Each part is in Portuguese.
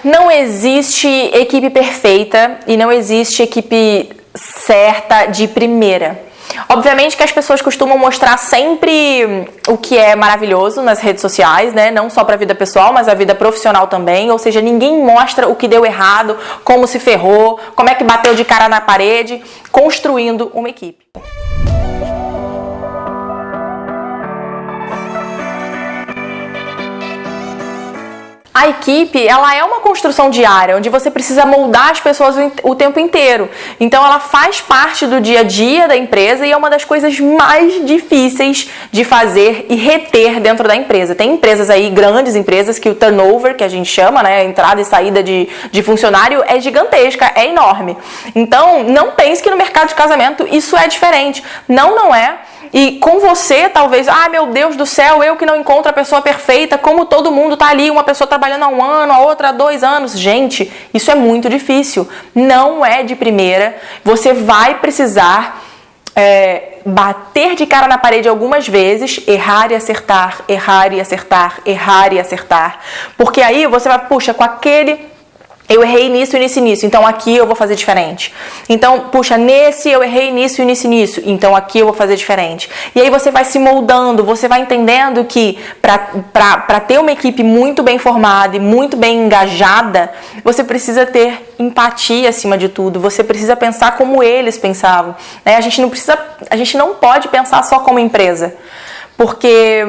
Não existe equipe perfeita e não existe equipe certa de primeira. Obviamente que as pessoas costumam mostrar sempre o que é maravilhoso nas redes sociais, né? Não só para a vida pessoal, mas a vida profissional também. Ou seja, ninguém mostra o que deu errado, como se ferrou, como é que bateu de cara na parede, construindo uma equipe. A equipe, ela é uma construção diária, onde você precisa moldar as pessoas o tempo inteiro. Então, ela faz parte do dia a dia da empresa e é uma das coisas mais difíceis de fazer e reter dentro da empresa. Tem empresas aí, grandes empresas, que o turnover, que a gente chama, né, a entrada e saída de funcionário é gigantesca, é enorme. Então, não pense que no mercado de casamento isso é diferente. Não é. E com você, talvez, meu Deus do céu, eu que não encontro a pessoa perfeita, como todo mundo tá ali, uma pessoa trabalhando há 1 ano, a outra há 2 anos. Gente, isso é muito difícil. Não é de primeira. Você vai precisar bater de cara na parede algumas vezes, errar e acertar, errar e acertar, errar e acertar. Porque aí você vai, puxa, com aquele... Eu errei nisso, então aqui eu vou fazer diferente. Então, puxa, nesse eu errei nisso, então aqui eu vou fazer diferente. E aí você vai se moldando, você vai entendendo que para ter uma equipe muito bem formada e muito bem engajada, você precisa ter empatia acima de tudo, você precisa pensar como eles pensavam. Né? A gente não pode pensar só como empresa. Porque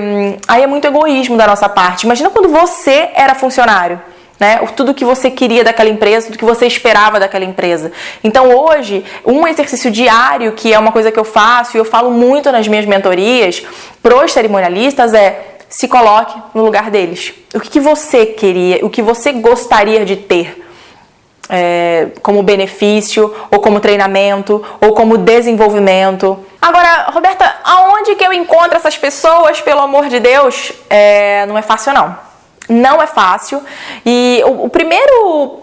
aí é muito egoísmo da nossa parte. Imagina quando você era funcionário. Né? Tudo que você queria daquela empresa, tudo que você esperava daquela empresa. Então hoje, um exercício diário, que é uma coisa que eu faço e eu falo muito nas minhas mentorias para os cerimonialistas, se coloque no lugar deles. O que você queria, o que você gostaria de ter como benefício, ou como treinamento, ou como desenvolvimento. Agora, Roberta, aonde que eu encontro essas pessoas, pelo amor de Deus? Não é fácil não. Não é fácil e o primeiro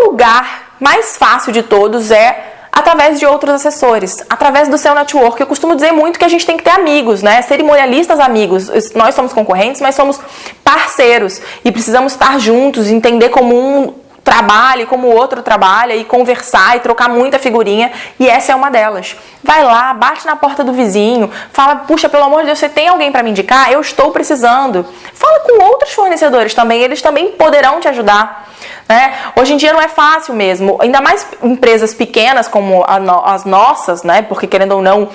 lugar mais fácil de todos é através de outros assessores, através do seu network. Eu costumo dizer muito que a gente tem que ter amigos, né? Cerimonialistas amigos. Nós somos concorrentes, mas somos parceiros e precisamos estar juntos, entender como um trabalha, como o outro trabalha e conversar e trocar muita figurinha, e essa é uma delas. Vai lá, bate na porta do vizinho, fala, puxa, pelo amor de Deus, você tem alguém para me indicar? Eu estou precisando. Fala com outros fornecedores também, eles também poderão te ajudar. Né? Hoje em dia não é fácil mesmo, ainda mais empresas pequenas como as nossas, né? Porque querendo ou não,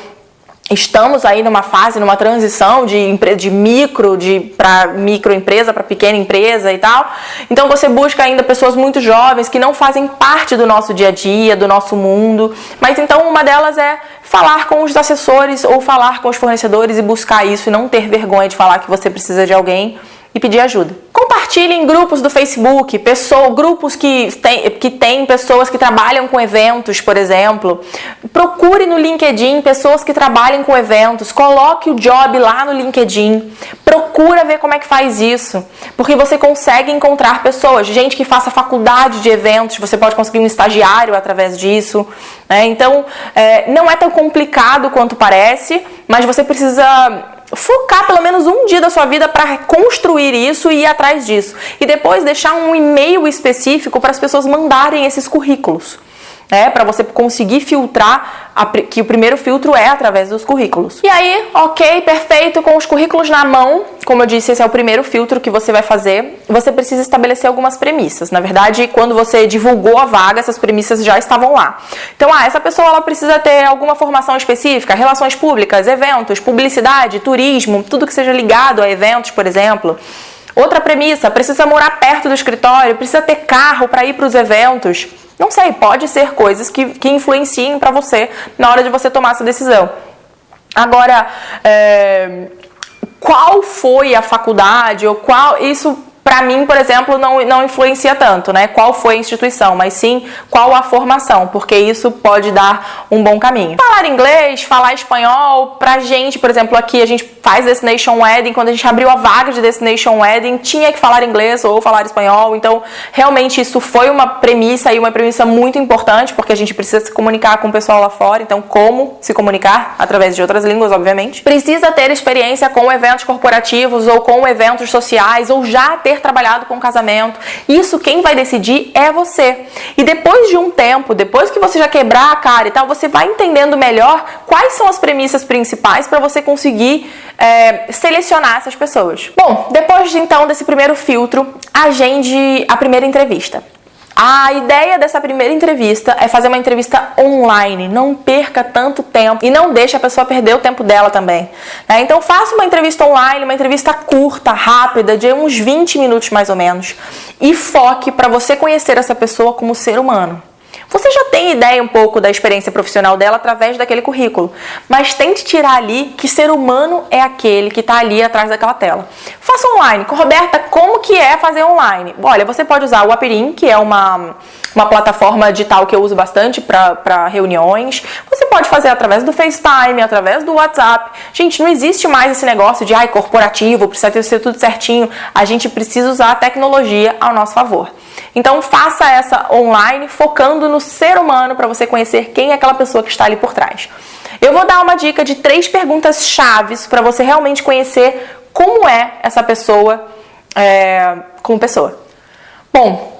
estamos aí numa fase, numa transição de microempresa para pequena empresa e tal. Então você busca ainda pessoas muito jovens que não fazem parte do nosso dia a dia, do nosso mundo. Mas então uma delas é falar com os assessores ou falar com os fornecedores e buscar isso e não ter vergonha de falar que você precisa de alguém e pedir ajuda. Compartilhe em grupos do Facebook, grupos que tem pessoas que trabalham com eventos, por exemplo. Procure no LinkedIn pessoas que trabalhem com eventos, coloque o job lá no LinkedIn. Procura ver como é que faz isso, porque você consegue encontrar pessoas, gente que faça faculdade de eventos, você pode conseguir um estagiário através disso. Né? Então, não é tão complicado quanto parece, mas você precisa focar pelo menos um dia da sua vida para construir isso e ir atrás disso. E depois deixar um e-mail específico para as pessoas mandarem esses currículos. Para você conseguir filtrar, que o primeiro filtro é através dos currículos. E aí, ok, perfeito, com os currículos na mão, como eu disse, esse é o primeiro filtro que você vai fazer, você precisa estabelecer algumas premissas. Na verdade, quando você divulgou a vaga, essas premissas já estavam lá. Então, essa pessoa ela precisa ter alguma formação específica, relações públicas, eventos, publicidade, turismo, tudo que seja ligado a eventos, por exemplo. Outra premissa, precisa morar perto do escritório, precisa ter carro para ir para os eventos. Não sei, pode ser coisas que influenciem para você na hora de você tomar essa decisão. Agora, qual foi a faculdade ou qual... Isso, para mim, por exemplo, não influencia tanto, né? Qual foi a instituição, mas sim qual a formação, porque isso pode dar um bom caminho. Falar inglês, falar espanhol, pra gente, por exemplo, aqui a gente faz Destination Wedding, quando a gente abriu a vaga de Destination Wedding, tinha que falar inglês ou falar espanhol, então realmente isso foi uma premissa e uma premissa muito importante, porque a gente precisa se comunicar com o pessoal lá fora, então como se comunicar? Através de outras línguas, obviamente. Precisa ter experiência com eventos corporativos ou com eventos sociais, ou já ter trabalhado com casamento. Isso quem vai decidir é você. E depois de um tempo, depois que você já quebrar a cara e tal, você vai entendendo melhor quais são as premissas principais para você conseguir selecionar essas pessoas. Bom, depois então desse primeiro filtro, agende a primeira entrevista. A ideia dessa primeira entrevista é fazer uma entrevista online. Não perca tanto tempo e não deixe a pessoa perder o tempo dela também, né? Então faça uma entrevista online, uma entrevista curta, rápida, de uns 20 minutos mais ou menos, e foque para você conhecer essa pessoa como ser humano. Você já tem ideia um pouco da experiência profissional dela através daquele currículo, mas tente tirar ali que ser humano é aquele que está ali atrás daquela tela. Faça online. Roberta, como que é fazer online? Olha, você pode usar o Apirim, que é uma plataforma digital que eu uso bastante para reuniões. Você pode fazer através do FaceTime, através do WhatsApp. Gente, não existe mais esse negócio de corporativo, precisa ser tudo certinho. A gente precisa usar a tecnologia ao nosso favor. Então faça essa online focando no ser humano para você conhecer quem é aquela pessoa que está ali por trás. Eu vou dar uma dica de 3 perguntas chaves para você realmente conhecer como é essa pessoa como pessoa. Bom,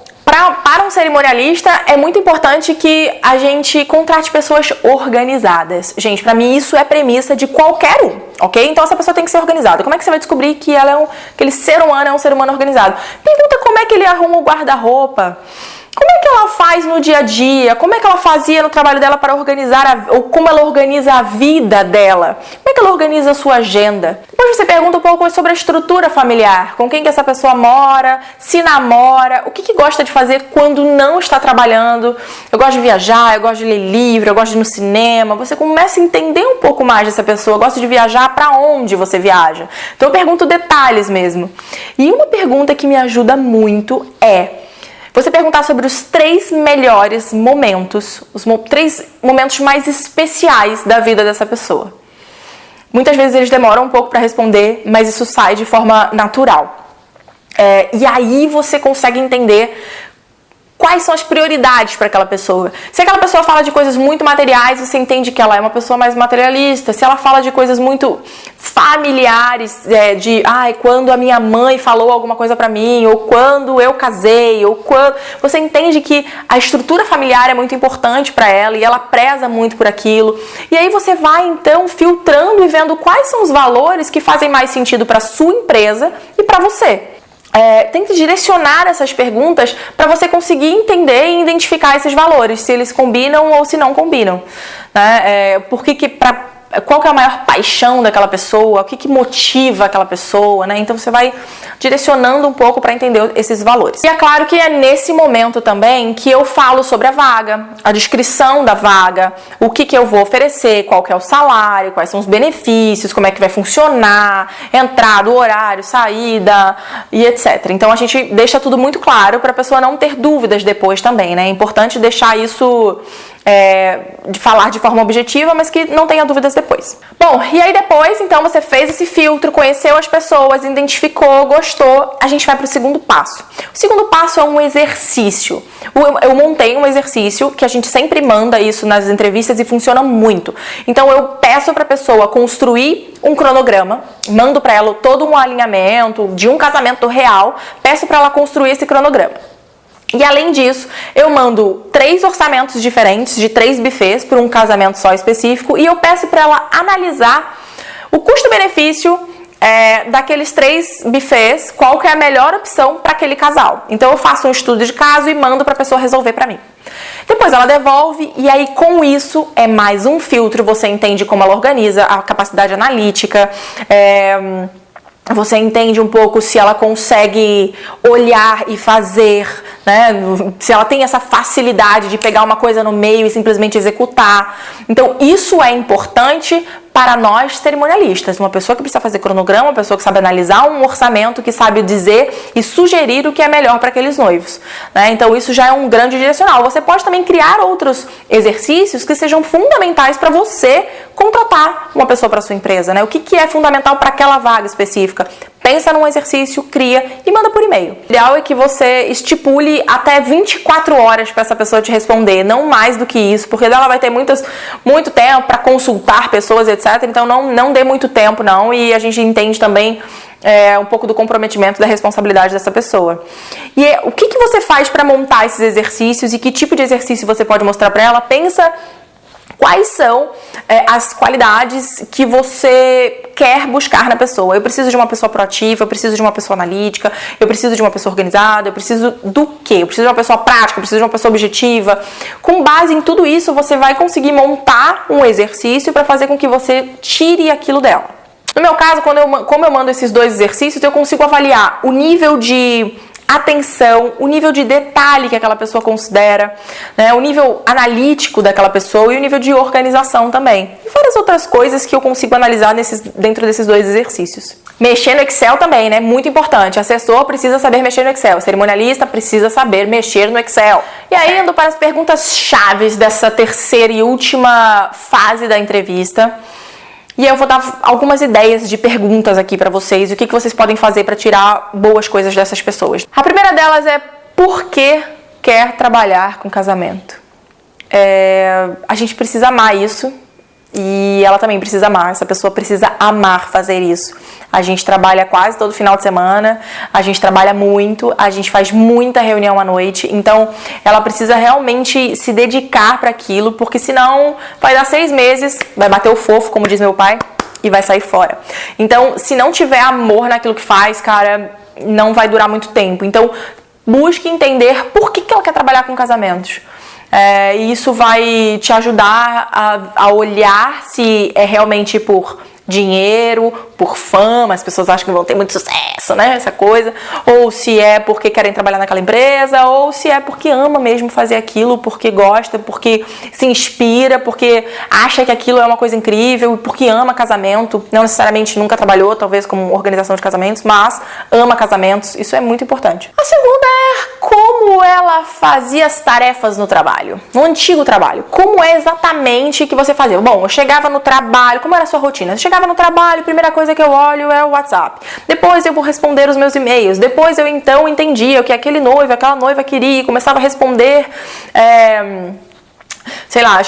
para um cerimonialista é muito importante que a gente contrate pessoas organizadas. Gente, para mim isso é premissa de qualquer um, ok? Então essa pessoa tem que ser organizada. Como é que você vai descobrir que aquele ser humano é um ser humano organizado? Pergunta como é que ele arruma o guarda-roupa. Como é que ela faz no dia a dia? Como é que ela fazia no trabalho dela para organizar, ou como ela organiza a vida dela? Como é que ela organiza a sua agenda? Depois você pergunta um pouco sobre a estrutura familiar, com quem que essa pessoa mora, se namora, o que gosta de fazer quando não está trabalhando. Eu gosto de viajar, eu gosto de ler livro, eu gosto de ir no cinema. Você começa a entender um pouco mais dessa pessoa. Gosta de viajar, para onde você viaja? Então eu pergunto detalhes mesmo. E uma pergunta que me ajuda muito é você perguntar sobre os 3 melhores momentos, os 3 momentos mais especiais da vida dessa pessoa. Muitas vezes eles demoram um pouco para responder, mas isso sai de forma natural. E aí você consegue entender quais são as prioridades para aquela pessoa. Se aquela pessoa fala de coisas muito materiais, você entende que ela é uma pessoa mais materialista. Se ela fala de coisas muito familiares, quando a minha mãe falou alguma coisa para mim, ou quando eu casei, ou quando... Você entende que a estrutura familiar é muito importante para ela e ela preza muito por aquilo. E aí você vai, então, filtrando e vendo quais são os valores que fazem mais sentido para a sua empresa e para você. Tente direcionar essas perguntas para você conseguir entender e identificar esses valores, se eles combinam ou se não combinam, né? Qual que é a maior paixão daquela pessoa, o que motiva aquela pessoa, né? Então você vai direcionando um pouco para entender esses valores. E é claro que é nesse momento também que eu falo sobre a vaga, a descrição da vaga, o que eu vou oferecer, qual que é o salário, quais são os benefícios, como é que vai funcionar, entrada, horário, saída e etc. Então a gente deixa tudo muito claro para a pessoa não ter dúvidas depois também, né? É importante deixar isso... de falar de forma objetiva, mas que não tenha dúvidas depois. Bom, e aí depois, então, você fez esse filtro, conheceu as pessoas, identificou, gostou, a gente vai para o segundo passo. O segundo passo é um exercício. Eu montei um exercício que a gente sempre manda isso nas entrevistas e funciona muito. Então, eu peço para a pessoa construir um cronograma, mando para ela todo um alinhamento de um casamento real, peço para ela construir esse cronograma. E além disso, eu mando 3 orçamentos diferentes de 3 buffets para um casamento só específico e eu peço para ela analisar o custo-benefício daqueles 3 buffets, qual que é a melhor opção para aquele casal. Então eu faço um estudo de caso e mando para a pessoa resolver para mim. Depois ela devolve e aí com isso é mais um filtro, você entende como ela organiza, a capacidade analítica, você entende um pouco se ela consegue olhar e fazer, né? Se ela tem essa facilidade de pegar uma coisa no meio e simplesmente executar. Então, isso é importante para nós cerimonialistas. Uma pessoa que precisa fazer cronograma, uma pessoa que sabe analisar um orçamento, que sabe dizer e sugerir o que é melhor para aqueles noivos, né? Então, isso já é um grande direcional. Você pode também criar outros exercícios que sejam fundamentais para você contratar uma pessoa para sua empresa, né? O que é fundamental para aquela vaga específica? pensa num exercício, cria e manda por e-mail. O ideal é que você estipule até 24 horas para essa pessoa te responder, não mais do que isso, porque ela vai ter muito tempo para consultar pessoas, etc. Então não dê muito tempo não, e a gente entende também um pouco do comprometimento, da responsabilidade dessa pessoa. E o que você faz para montar esses exercícios e que tipo de exercício você pode mostrar para ela? Pensa quais são as qualidades que você quer buscar na pessoa. Eu preciso de uma pessoa proativa, eu preciso de uma pessoa analítica, eu preciso de uma pessoa organizada, eu preciso do quê? Eu preciso de uma pessoa prática, eu preciso de uma pessoa objetiva. Com base em tudo isso, você vai conseguir montar um exercício para fazer com que você tire aquilo dela. No meu caso, como eu mando esses 2 exercícios, eu consigo avaliar o nível de atenção, o nível de detalhe que aquela pessoa considera, né, o nível analítico daquela pessoa e o nível de organização também. E várias outras coisas que eu consigo analisar dentro desses 2 exercícios. Mexer no Excel também, né? Muito importante. Assessor precisa saber mexer no Excel. Cerimonialista precisa saber mexer no Excel. E aí, indo para as perguntas chaves dessa terceira e última fase da entrevista. E eu vou dar algumas ideias de perguntas aqui pra vocês, o que vocês podem fazer pra tirar boas coisas dessas pessoas. A primeira delas é: por que quer trabalhar com casamento? A gente precisa amar isso e ela também precisa amar, essa pessoa precisa amar fazer isso. A gente trabalha quase todo final de semana, a gente trabalha muito, a gente faz muita reunião à noite, então ela precisa realmente se dedicar para aquilo, porque senão vai dar 6 meses, vai bater o fofo, como diz meu pai, e vai sair fora. Então, se não tiver amor naquilo que faz, cara, não vai durar muito tempo. Então, busque entender por que ela quer trabalhar com casamentos. E isso vai te ajudar a olhar se é realmente por dinheiro, por fama, as pessoas acham que vão ter muito sucesso, né, essa coisa, ou se é porque querem trabalhar naquela empresa, ou se é porque ama mesmo fazer aquilo, porque gosta, porque se inspira, porque acha que aquilo é uma coisa incrível, porque ama casamento, não necessariamente nunca trabalhou, talvez como organização de casamentos, mas ama casamentos, isso é muito importante. A segunda é como ela fazia as tarefas no trabalho, no antigo trabalho, como é exatamente que você fazia. Bom, eu chegava no trabalho, como era a sua rotina? Você chegava no trabalho, a primeira coisa que eu olho é o WhatsApp. Depois eu vou responder os meus e-mails. Depois eu então entendia o que aquele noivo, aquela noiva queria e começava a responder, sei lá,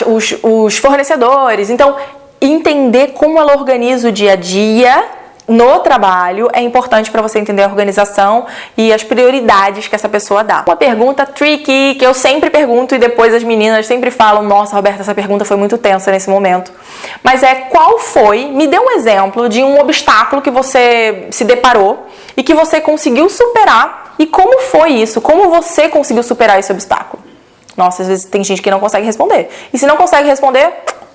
os fornecedores. Então, entender como ela organiza o dia a dia no trabalho é importante para você entender a organização e as prioridades que essa pessoa dá. Uma pergunta tricky que eu sempre pergunto e depois as meninas sempre falam: nossa, Roberta, essa pergunta foi muito tensa nesse momento. Mas me dê um exemplo de um obstáculo que você se deparou e que você conseguiu superar, e como foi isso? Como você conseguiu superar esse obstáculo? Nossa, às vezes tem gente que não consegue responder. E se não consegue responder,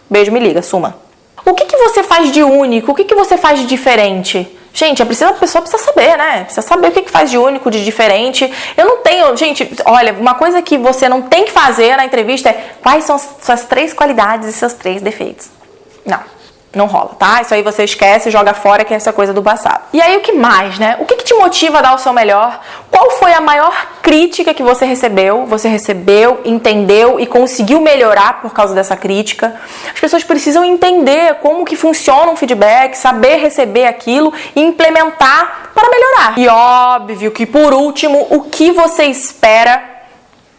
beijo, me liga, suma. O que você faz de único? O que você faz de diferente? Gente, a pessoa precisa saber, né? Precisa saber o que faz de único, de diferente. Eu não tenho... Gente, olha, uma coisa que você não tem que fazer na entrevista é: quais são suas 3 qualidades e seus 3 defeitos? Não rola, tá? Isso aí você esquece, joga fora, que é essa coisa do passado. E aí, o que mais, né? O que te motiva a dar o seu melhor? Qual foi a maior crítica que você recebeu? Você recebeu, entendeu e conseguiu melhorar por causa dessa crítica? As pessoas precisam entender como que funciona um feedback, saber receber aquilo e implementar para melhorar. E óbvio que, por último, o que você espera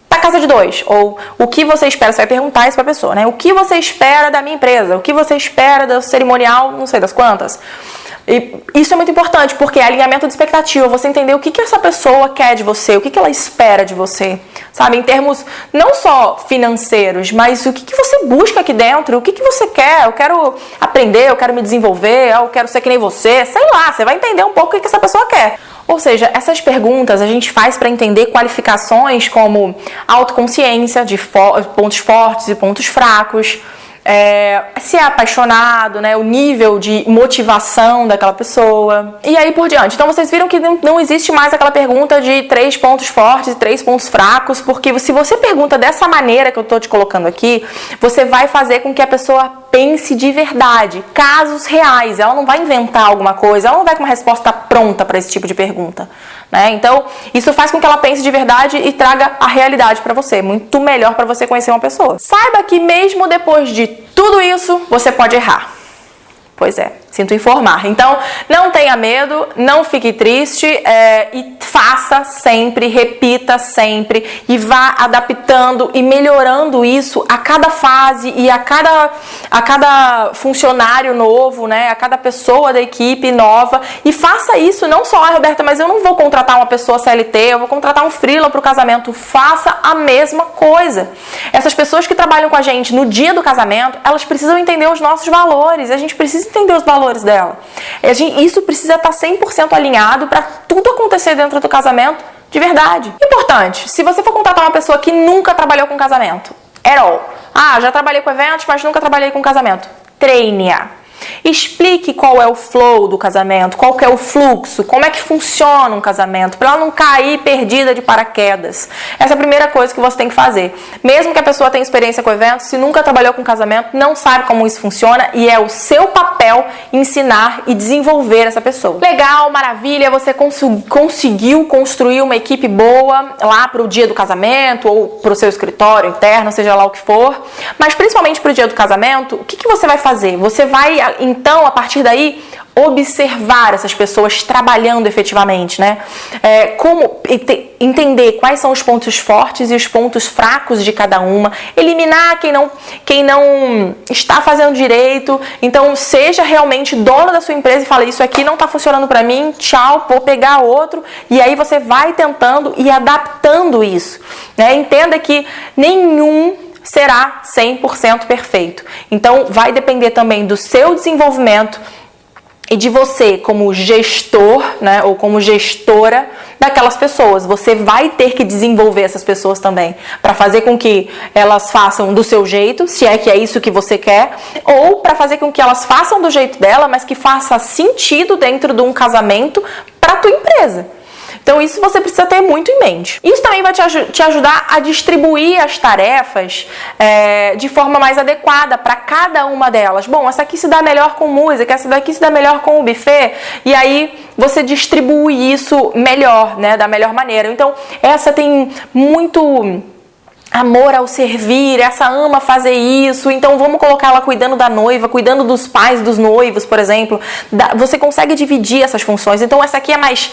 da casa de 2, ou o que você espera, você vai perguntar isso pra pessoa, né? O que você espera da minha empresa? O que você espera do cerimonial, não sei das quantas? E isso é muito importante, porque é alinhamento de expectativa, você entender o que essa pessoa quer de você, o que ela espera de você, sabe? Em termos não só financeiros, mas o que você busca aqui dentro, o que você quer. Eu quero aprender, eu quero me desenvolver, eu quero ser que nem você, sei lá, você vai entender um pouco o que essa pessoa quer. Ou seja, essas perguntas a gente faz para entender qualificações como autoconsciência, de pontos fortes e pontos fracos, se é apaixonado, né, o nível de motivação daquela pessoa e aí por diante. Então vocês viram que não existe mais aquela pergunta de 3 pontos fortes e 3 pontos fracos, porque se você pergunta dessa maneira que eu tô te colocando aqui, você vai fazer com que a pessoa pense de verdade, casos reais. Ela não vai inventar alguma coisa, ela não vai com uma resposta pronta para esse tipo de pergunta, né? Então isso faz com que ela pense de verdade e traga a realidade para você, muito melhor para você conhecer uma pessoa. Saiba que mesmo depois de tudo isso, você pode errar. Pois é, Sinto informar. Então, não tenha medo, não fique triste e faça sempre, repita sempre e vá adaptando e melhorando isso a cada fase e a cada funcionário novo, né? A cada pessoa da equipe nova. E faça isso não só, Roberta, mas eu não vou contratar uma pessoa CLT, eu vou contratar um freela para o casamento. Faça a mesma coisa. Essas pessoas que trabalham com a gente no dia do casamento, elas precisam entender os nossos valores. A gente precisa entender os valores dela. Isso precisa estar 100% alinhado para tudo acontecer dentro do casamento de verdade. Importante, se você for contratar uma pessoa que nunca trabalhou com casamento, já trabalhei com eventos, mas nunca trabalhei com casamento, treine-a. Explique qual é o flow do casamento, qual que é o fluxo, como é que funciona um casamento, para ela não cair perdida de paraquedas. Essa é a primeira coisa que você tem que fazer. Mesmo que a pessoa tenha experiência com eventos, se nunca trabalhou com casamento, não sabe como isso funciona e é o seu papel ensinar e desenvolver essa pessoa. Legal, maravilha, você conseguiu construir uma equipe boa lá para o dia do casamento ou para o seu escritório interno, seja lá o que for, mas principalmente para o dia do casamento, o que você vai fazer? Você vai, então, a partir daí, observar essas pessoas trabalhando efetivamente, né? Como entender quais são os pontos fortes e os pontos fracos de cada uma, eliminar quem não está fazendo direito. Então, seja realmente dono da sua empresa e fala, isso aqui não está funcionando para mim, tchau, vou pegar outro. E aí você vai tentando e adaptando isso, né? Entenda que nenhum será 100% perfeito. Então, vai depender também do seu desenvolvimento e de você como gestor, né, ou como gestora daquelas pessoas. Você vai ter que desenvolver essas pessoas também, para fazer com que elas façam do seu jeito, se é que é isso que você quer, ou para fazer com que elas façam do jeito dela, mas que faça sentido dentro de um casamento para a tua empresa. Então isso você precisa ter muito em mente. Isso também vai te ajudar a distribuir as tarefas de forma mais adequada para cada uma delas. Bom, essa aqui se dá melhor com música, essa daqui se dá melhor com o buffet, e aí você distribui isso melhor, né, da melhor maneira. Então essa tem muito amor ao servir, essa ama fazer isso, então vamos colocar ela cuidando da noiva, cuidando dos pais dos noivos, por exemplo. Você consegue dividir essas funções. Então essa aqui é mais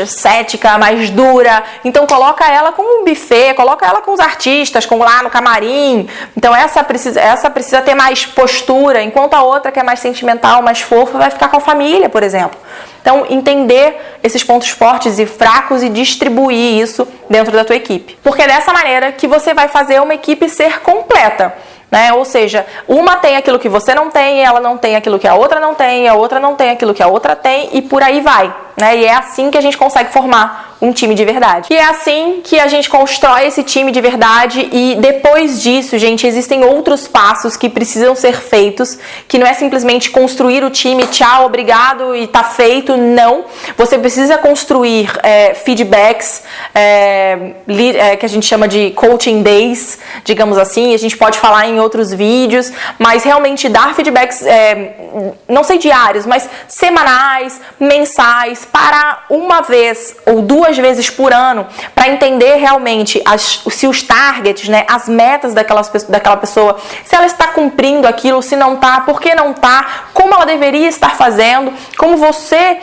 cética, mais dura, então coloca ela com um buffet, coloca ela com os artistas, lá no camarim. Então essa precisa ter mais postura, enquanto a outra, que é mais sentimental, mais fofa, vai ficar com a família, por exemplo. Então, entender esses pontos fortes e fracos e distribuir isso dentro da tua equipe. Porque é dessa maneira que você vai fazer uma equipe ser completa, né? Ou seja, uma tem aquilo que você não tem, ela não tem aquilo que a outra não tem, a outra não tem aquilo que a outra tem, e por aí vai, né? E é assim que a gente consegue formar um time de verdade. E é assim que a gente constrói esse time de verdade, e depois disso, gente, existem outros passos que precisam ser feitos, que não é simplesmente construir o time, tchau, obrigado e tá feito, não. Você precisa construir feedbacks, que a gente chama de coaching days, digamos assim, a gente pode falar em outros vídeos, mas realmente dar feedbacks, não sei diários, mas semanais, mensais, para uma vez ou duas vezes por ano, para entender realmente se os targets, né, as metas daquela pessoa, se ela está cumprindo aquilo, se não está, por que não está, como ela deveria estar fazendo, como você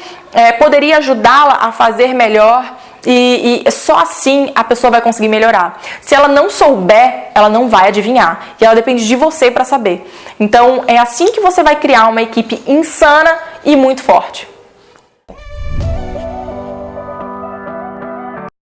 poderia ajudá-la a fazer melhor. E só assim a pessoa vai conseguir melhorar. Se ela não souber, ela não vai adivinhar. E ela depende de você para saber. Então é assim que você vai criar uma equipe insana e muito forte.